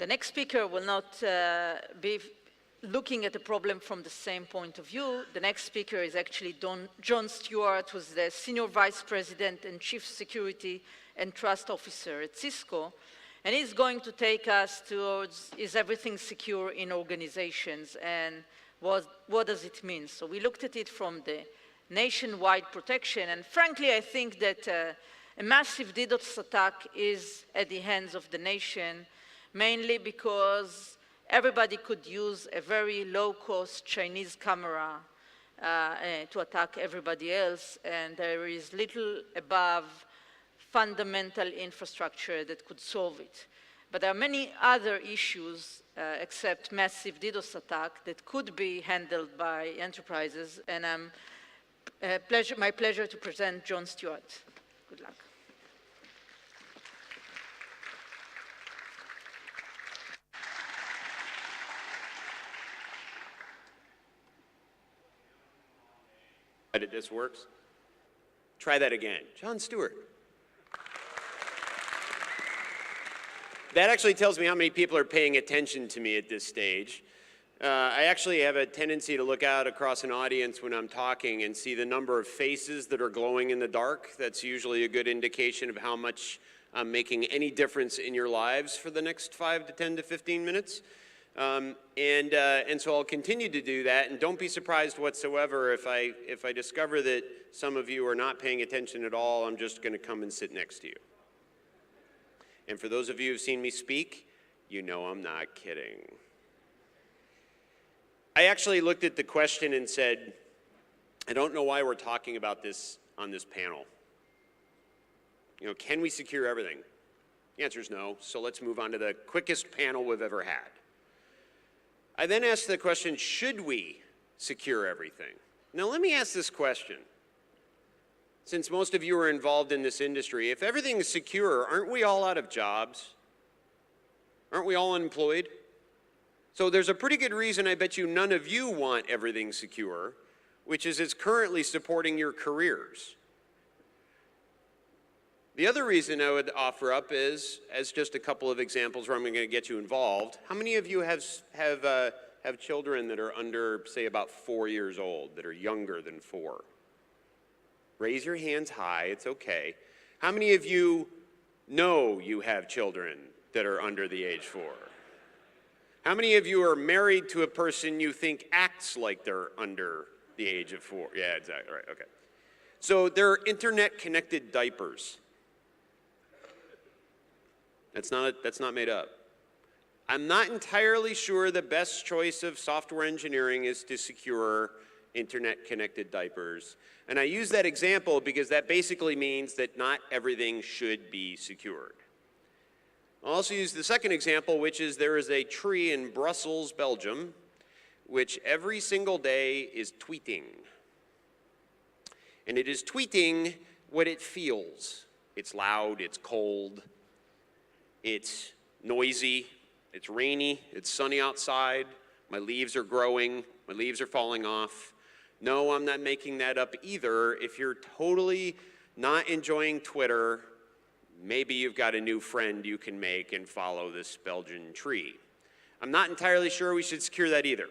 The next speaker will not be looking at the problem from the same point of view. The next speaker is actually John Stewart, who's the Senior Vice President and Chief Security and Trust Officer at Cisco. And he's going to take us towards, is everything secure in organizations, and what does it mean? So we looked at it from the nationwide protection, and frankly, I think that a massive DDoS attack is at the hands of the nation, mainly because everybody could use a very low-cost Chinese camera to attack everybody else, and there is little above fundamental infrastructure that could solve it. But there are many other issues except massive DDoS attack that could be handled by enterprises, and my pleasure to present John Stewart. Good luck. This works. Try that again. John Stewart. That actually tells me how many people are paying attention to me at this stage. I actually have a tendency to look out across an audience when I'm talking and see the number of faces that are glowing in the dark. That's usually a good indication of how much I'm making any difference in your lives for the next 5 to 10 to 15 minutes. And so I'll continue to do that, and don't be surprised whatsoever if I discover that some of you are not paying attention at all. I'm just going to come and sit next to you. And for those of you who've seen me speak, you know I'm not kidding. I actually looked at the question and said, I don't know why we're talking about this on this panel. You know, can we secure everything? The answer is no, so let's move on to the quickest panel we've ever had. I then asked the question, should we secure everything? Now let me ask this question. Since most of you are involved in this industry, if everything is secure, aren't we all out of jobs? Aren't we all unemployed? So there's a pretty good reason I bet you none of you want everything secure, which is it's currently supporting your careers. The other reason I would offer up is, as just a couple of examples where I'm going to get you involved, how many of you have children that are under, say, about 4 years old, that are younger than 4? Raise your hands high, it's okay. How many of you know you have children that are under the age 4? How many of you are married to a person you think acts like they're under the age of 4? Yeah, exactly, right, okay. So there are internet-connected diapers. That's not made up. I'm not entirely sure the best choice of software engineering is to secure internet-connected diapers. And I use that example because that basically means that not everything should be secured. I'll also use the second example, which is there is a tree in Brussels, Belgium, which every single day is tweeting. And it is tweeting what it feels. It's loud, it's cold, it's noisy, it's rainy, it's sunny outside, my leaves are growing, my leaves are falling off. No, I'm not making that up either. If you're totally not enjoying Twitter, maybe you've got a new friend you can make and follow this Belgian tree. I'm not entirely sure we should secure that either,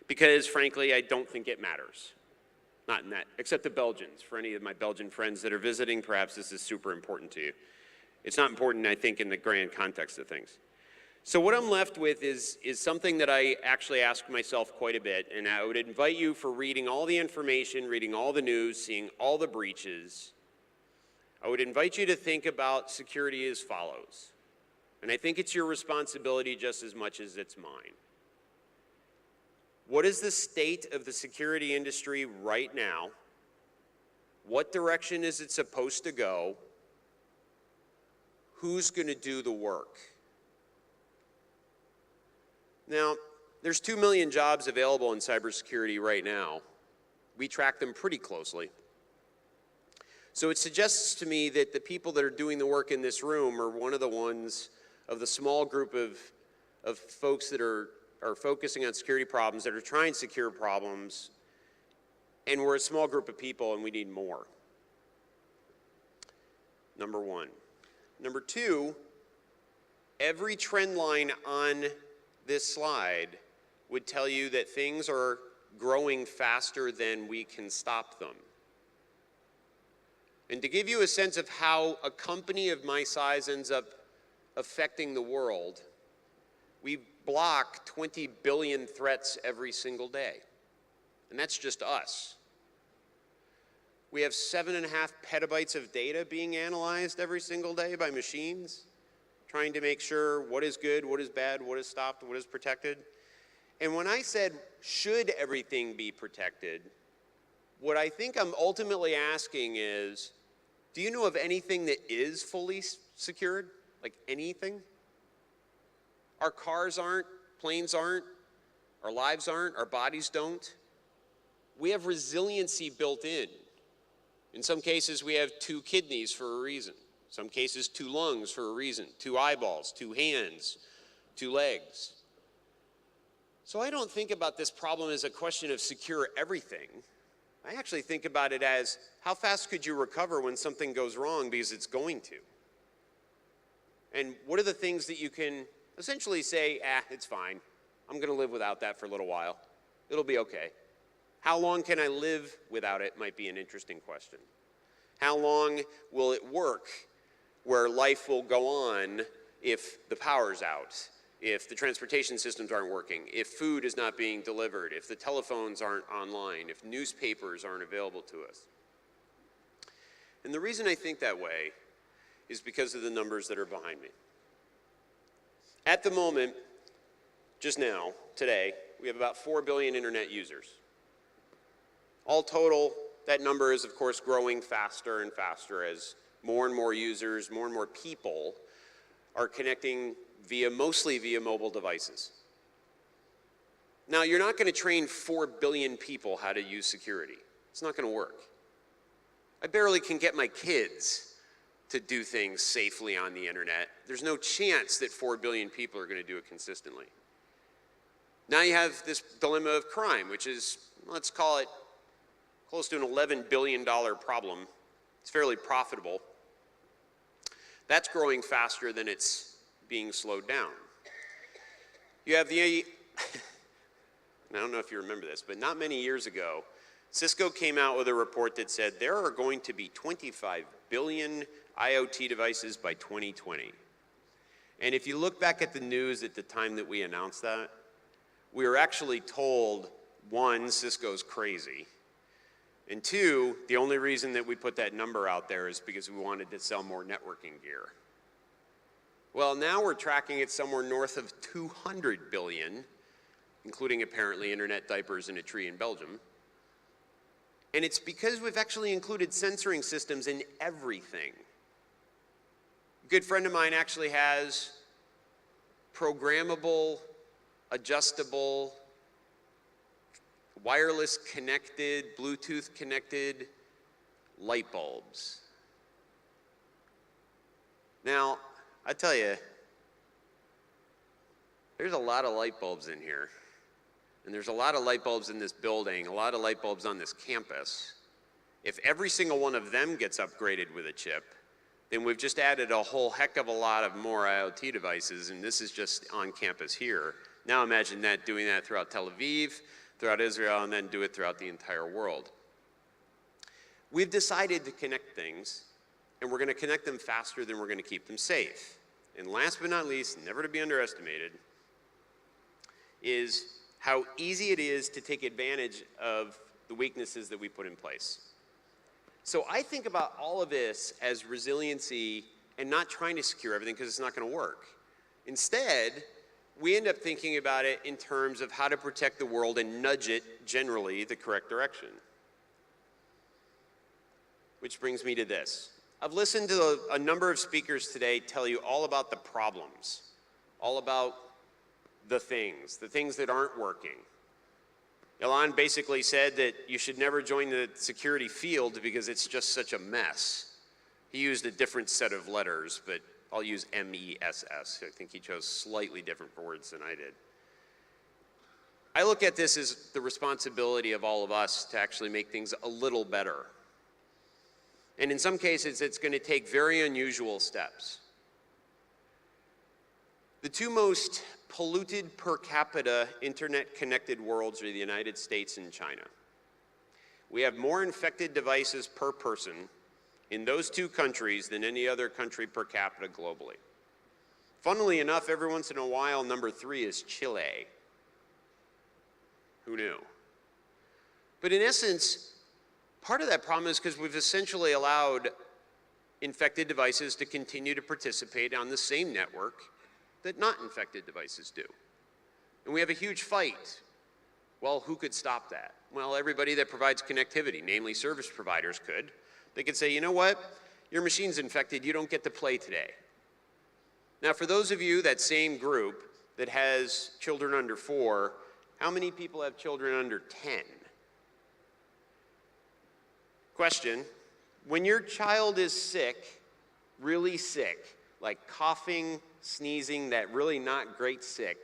because frankly, I don't think it matters. Not in that, except the Belgians. For any of my Belgian friends that are visiting, perhaps this is super important to you. It's not important, I think, in the grand context of things. So what I'm left with is something that I actually ask myself quite a bit, and I would invite you, for reading all the information, reading all the news, seeing all the breaches, I would invite you to think about security as follows. And I think it's your responsibility just as much as it's mine. What is the state of the security industry right now? What direction is it supposed to go? Who's going to do the work? Now, there's 2 million jobs available in cybersecurity right now. We track them pretty closely. So it suggests to me that the people that are doing the work in this room are one of the ones of the small group of folks that are focusing on security problems, that are trying secure problems, and we're a small group of people and we need more. Number one. Number two, every trend line on this slide would tell you that things are growing faster than we can stop them. And to give you a sense of how a company of my size ends up affecting the world, we block 20 billion threats every single day. And that's just us. We have 7.5 petabytes of data being analyzed every single day by machines, trying to make sure what is good, what is bad, what is stopped, what is protected. And when I said, should everything be protected, what I think I'm ultimately asking is, do you know of anything that is fully secured? Like anything? Our cars aren't, planes aren't, our lives aren't, our bodies don't. We have resiliency built in. In some cases, we have 2 kidneys for a reason. In some cases, 2 lungs for a reason, 2 eyeballs, 2 hands, 2 legs. So I don't think about this problem as a question of secure everything. I actually think about it as, how fast could you recover when something goes wrong, because it's going to? And what are the things that you can essentially say, it's fine. I'm going to live without that for a little while. It'll be okay. How long can I live without it might be an interesting question. How long will it work where life will go on if the power's out, if the transportation systems aren't working, if food is not being delivered, if the telephones aren't online, if newspapers aren't available to us? And the reason I think that way is because of the numbers that are behind me. At the moment, just now, today, we have about 4 billion internet users. All total, that number is, of course, growing faster and faster as more and more users, more and more people are connecting mostly via mobile devices. Now, you're not going to train 4 billion people how to use security. It's not going to work. I barely can get my kids to do things safely on the internet. There's no chance that 4 billion people are going to do it consistently. Now you have this dilemma of crime, which is, let's call it, close to an $11 billion problem. It's fairly profitable. That's growing faster than it's being slowed down. You have I don't know if you remember this, but not many years ago, Cisco came out with a report that said there are going to be 25 billion IoT devices by 2020. And if you look back at the news at the time that we announced that, we were actually told, 1, Cisco's crazy, and 2, the only reason that we put that number out there is because we wanted to sell more networking gear. Well, now we're tracking it somewhere north of 200 billion, including apparently internet diapers in a tree in Belgium. And it's because we've actually included censoring systems in everything. A good friend of mine actually has programmable, adjustable, wireless connected, Bluetooth connected light bulbs. Now, I tell you, there's a lot of light bulbs in here. And there's a lot of light bulbs in this building, a lot of light bulbs on this campus. If every single one of them gets upgraded with a chip, then we've just added a whole heck of a lot of more IoT devices, and this is just on campus here. Now imagine that, doing that throughout Tel Aviv, throughout Israel, and then do it throughout the entire world. We've decided to connect things, and we're going to connect them faster than we're going to keep them safe. And last but not least, never to be underestimated, is how easy it is to take advantage of the weaknesses that we put in place. So I think about all of this as resiliency and not trying to secure everything because it's not going to work. Instead, we end up thinking about it in terms of how to protect the world and nudge it generally the correct direction. Which brings me to this. I've listened to a number of speakers today tell you all about the problems, all about the things that aren't working. Elon basically said that you should never join the security field because it's just such a mess. He used a different set of letters, but I'll use MESS. I think he chose slightly different words than I did. I look at this as the responsibility of all of us to actually make things a little better. And in some cases, it's going to take very unusual steps. The two most polluted per capita internet-connected worlds are the United States and China. We have more infected devices per person in those two countries than any other country per capita globally. Funnily enough, every once in a while, number 3 is Chile. Who knew? But in essence, part of that problem is because we've essentially allowed infected devices to continue to participate on the same network that not infected devices do. And we have a huge fight. Well, who could stop that? Well, everybody that provides connectivity, namely service providers, could. They could say, you know what? Your machine's infected, you don't get to play today. Now, for those of you, that same group that has children under 4, how many people have children under 10? Question, when your child is sick, really sick, like coughing, sneezing, that really not great sick,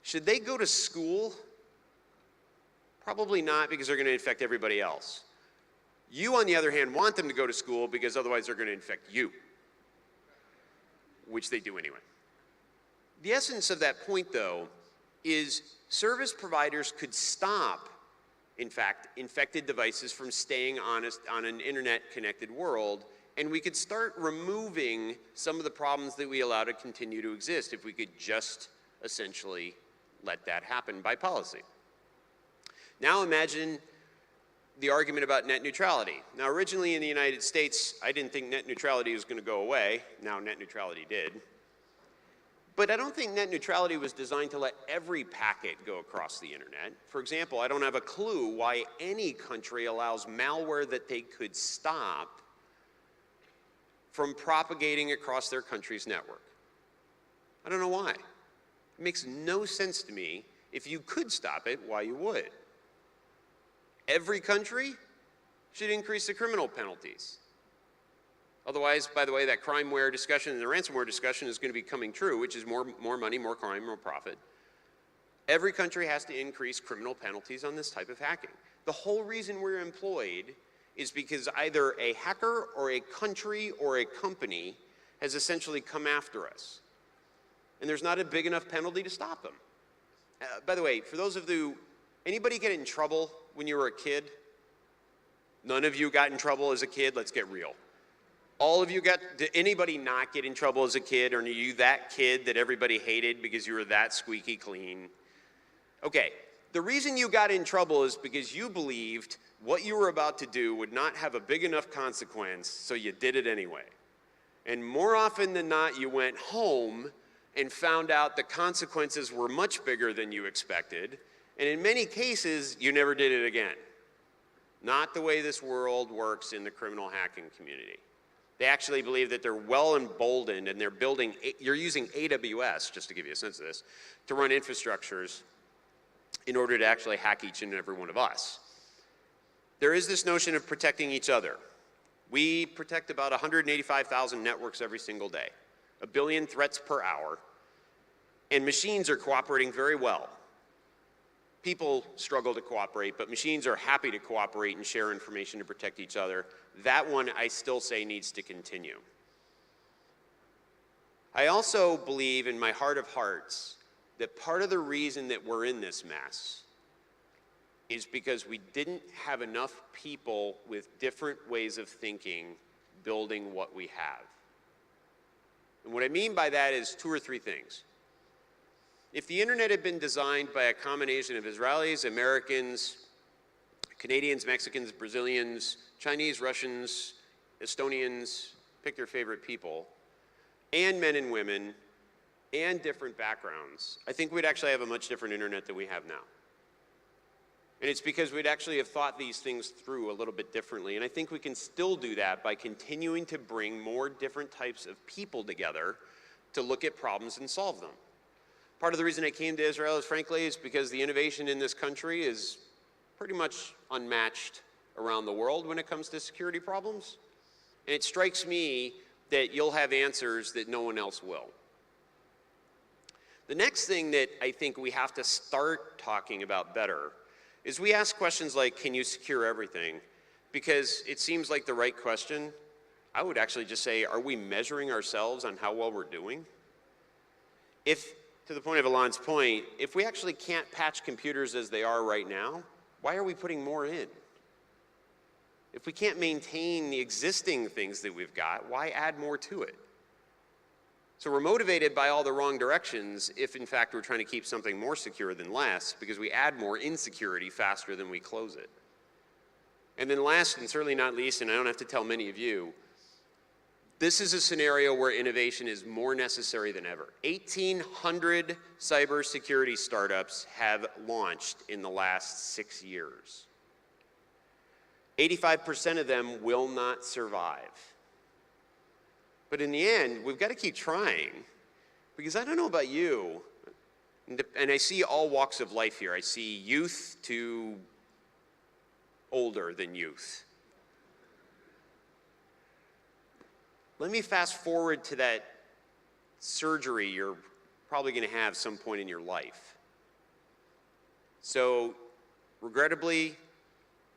should they go to school? Probably not, because they're going to infect everybody else. You, on the other hand, want them to go to school because otherwise they're going to infect you, which they do anyway. The essence of that point, though, is service providers could stop, in fact, infected devices from staying on an internet-connected world, and we could start removing some of the problems that we allow to continue to exist if we could just essentially let that happen by policy. Now imagine the argument about net neutrality. Now, originally in the United States, I didn't think net neutrality was going to go away. Now net neutrality did. But I don't think net neutrality was designed to let every packet go across the internet. For example, I don't have a clue why any country allows malware that they could stop from propagating across their country's network. I don't know why. It makes no sense to me. If you could stop it, why you would. Every country should increase the criminal penalties. Otherwise, by the way, that crimeware discussion and the ransomware discussion is going to be coming true, which is more money, more crime, more profit. Every country has to increase criminal penalties on this type of hacking. The whole reason we're employed is because either a hacker or a country or a company has essentially come after us. And there's not a big enough penalty to stop them. By the way, for those of you, anybody get in trouble when you were a kid? None of you got in trouble as a kid? Let's get real. All of you did anybody not get in trouble as a kid, or are you that kid that everybody hated because you were that squeaky clean? Okay, the reason you got in trouble is because you believed what you were about to do would not have a big enough consequence, so you did it anyway. And more often than not, you went home and found out the consequences were much bigger than you expected, and in many cases, you never did it again. Not the way this world works in the criminal hacking community. They actually believe that they're well emboldened, and you're using AWS, just to give you a sense of this, to run infrastructures in order to actually hack each and every one of us. There is this notion of protecting each other. We protect about 185,000 networks every single day, 1 billion threats per hour, and machines are cooperating very well. People struggle to cooperate, but machines are happy to cooperate and share information to protect each other. That one, I still say, needs to continue. I also believe in my heart of hearts that part of the reason that we're in this mess is because we didn't have enough people with different ways of thinking building what we have. And what I mean by that is 2 or 3 things. If the internet had been designed by a combination of Israelis, Americans, Canadians, Mexicans, Brazilians, Chinese, Russians, Estonians, pick your favorite people, and men and women, and different backgrounds, I think we'd actually have a much different internet than we have now. And it's because we'd actually have thought these things through a little bit differently. And I think we can still do that by continuing to bring more different types of people together to look at problems and solve them. Part of the reason I came to Israel is, frankly, is because the innovation in this country is pretty much unmatched around the world when it comes to security problems. And it strikes me that you'll have answers that no one else will. The next thing that I think we have to start talking about better is we ask questions like, can you secure everything? Because it seems like the right question. I would actually just say, are we measuring ourselves on how well we're doing? to the point of Alon's point, if we actually can't patch computers as they are right now, why are we putting more in? If we can't maintain the existing things that we've got, why add more to it? So we're motivated by all the wrong directions if, in fact, we're trying to keep something more secure than less, because we add more insecurity faster than we close it. And then last, and certainly not least, and I don't have to tell many of you, this is a scenario where innovation is more necessary than ever. 1,800 cybersecurity startups have launched in the last 6 years. 85% of them will not survive. But in the end, we've got to keep trying, because I don't know about you, and I see all walks of life here. I see youth to older than youth. Let me fast forward to that surgery you're probably going to have some point in your life. So, regrettably,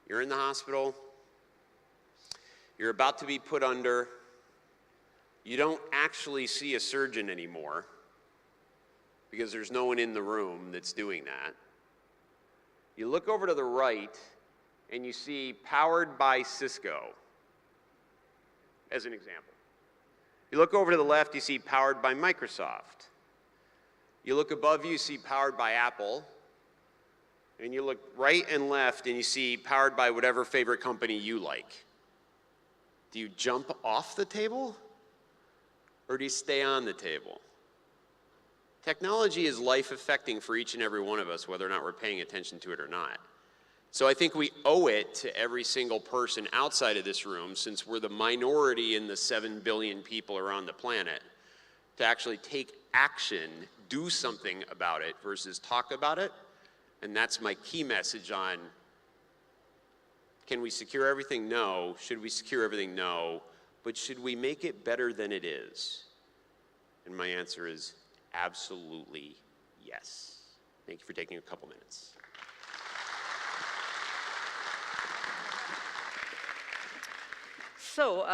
you're in the hospital, you're about to be put under, you don't actually see a surgeon anymore because there's no one in the room that's doing that. You look over to the right and you see powered by Cisco, as an example. You look over to the left, you see powered by Microsoft. You look above you see powered by Apple. And you look right and left and you see powered by whatever favorite company you like. Do you jump off the table or do you stay on the table? Technology is life-affecting for each and every one of us, whether or not we're paying attention to it or not. So I think we owe it to every single person outside of this room, since we're the minority in the 7 billion people around the planet, to actually take action, do something about it versus talk about it. And that's my key message on, can we secure everything? No. Should we secure everything? No. But should we make it better than it is? And my answer is absolutely yes. Thank you for taking a couple minutes. So,